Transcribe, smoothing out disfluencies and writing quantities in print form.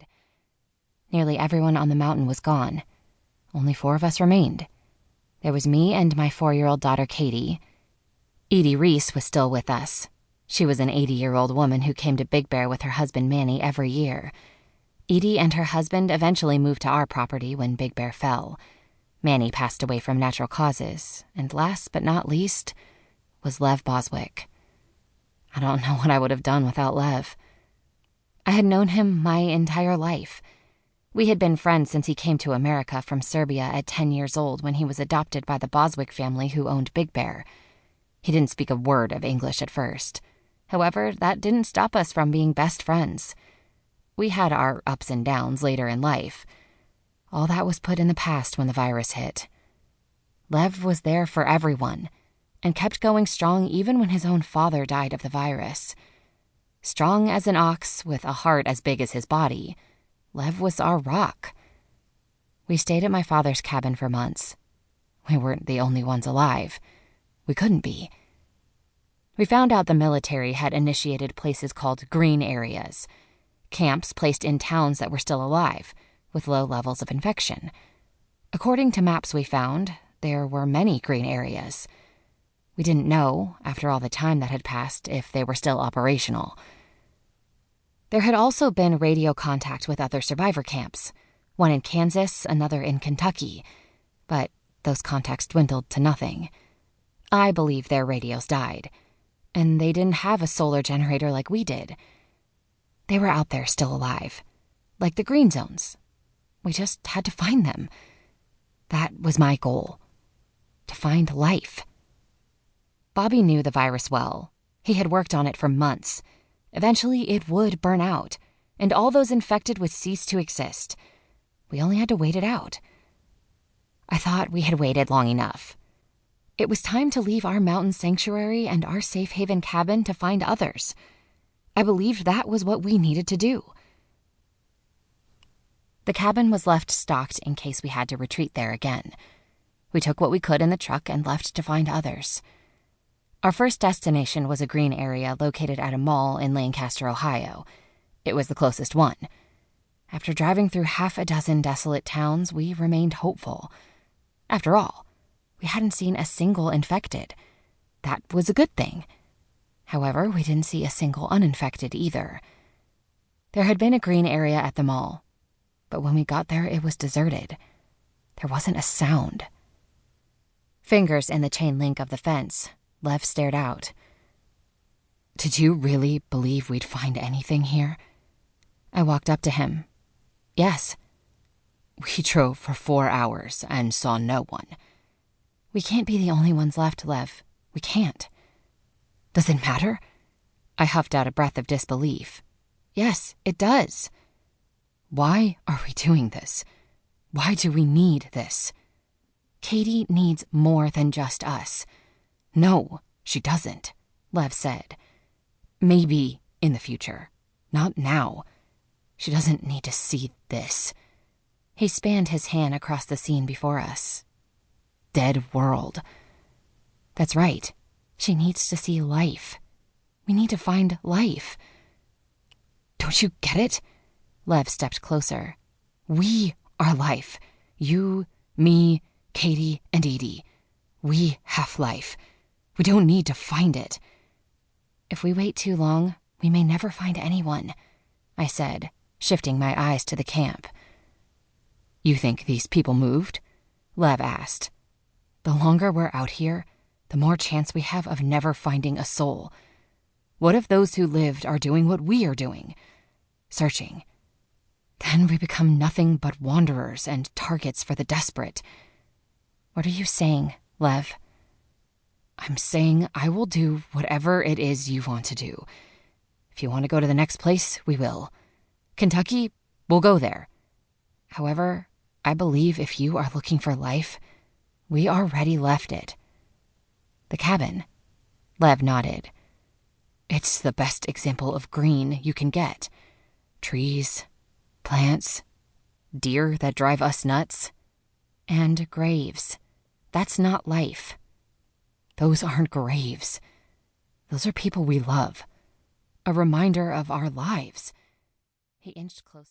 died. Nearly everyone on the mountain was gone. Only 4 of us remained. There was me and my 4-year-old daughter, Katie. Edie Reese was still with us. She was an 80-year-old woman who came to Big Bear with her husband Manny every year. Edie and her husband eventually moved to our property when Big Bear fell. Manny passed away from natural causes, and last but not least was Lev Boswick. I don't know what I would have done without Lev. I had known him my entire life. We had been friends since he came to America from Serbia at 10 years old when he was adopted by the Boswick family who owned Big Bear. He didn't speak a word of English at first. However, that didn't stop us from being best friends. We had our ups and downs later in life. All that was put in the past when the virus hit. Lev was there for everyone, and kept going strong even when his own father died of the virus. Strong as an ox with a heart as big as his body, Lev was our rock. We stayed at my father's cabin for months. We weren't the only ones alive. We couldn't be. We found out the military had initiated places called green areas, camps placed in towns that were still alive, with low levels of infection. According to maps we found, there were many green areas. We didn't know, after all the time that had passed, if they were still operational. There had also been radio contact with other survivor camps, one in Kansas, another in Kentucky, but those contacts dwindled to nothing. I believe their radios died, and they didn't have a solar generator like we did. They were out there still alive, like the green zones. We just had to find them. That was my goal, to find life. Bobby knew the virus well. He had worked on it for months. Eventually, it would burn out, and all those infected would cease to exist. We only had to wait it out. I thought we had waited long enough. It was time to leave our mountain sanctuary and our safe haven cabin to find others. I believed that was what we needed to do. The cabin was left stocked in case we had to retreat there again. We took what we could in the truck and left to find others. Our first destination was a green area located at a mall in Lancaster, Ohio. It was the closest one. After driving through half a dozen desolate towns, we remained hopeful. After all, we hadn't seen a single infected. That was a good thing. However, we didn't see a single uninfected either. There had been a green area at the mall, but when we got there, it was deserted. There wasn't a sound. Fingers in the chain link of the fence, Lev stared out. "Did you really believe we'd find anything here?" I walked up to him. "Yes." "We drove for 4 hours and saw no one." "We can't be the only ones left, Lev. We can't." "Does it matter?" I huffed out a breath of disbelief. "Yes, it does." "Why are we doing this? Why do we need this?" "Katie needs more than just us." "No, she doesn't," Lev said. "Maybe in the future. Not now. She doesn't need to see this." He spanned his hand across the scene before us. "Dead world." "That's right. She needs to see life. We need to find life." "Don't you get it?" Lev stepped closer. "We are life. You, me, Katie, and Edie. We have life. We don't need to find it." "If we wait too long, we may never find anyone," I said, shifting my eyes to the camp. "You think these people moved?" Lev asked. "The longer we're out here, the more chance we have of never finding a soul. What if those who lived are doing what we are doing? Searching. Then we become nothing but wanderers and targets for the desperate." "What are you saying, Lev?" "I'm saying I will do whatever it is you want to do. If you want to go to the next place, we will. Kentucky, we'll go there. However, I believe if you are looking for life, we already left it." "The cabin?" Lev nodded. "It's the best example of green you can get. Trees, plants, deer that drive us nuts, and graves. That's not life. Those aren't graves. Those are people we love. A reminder of our lives." He inched closer.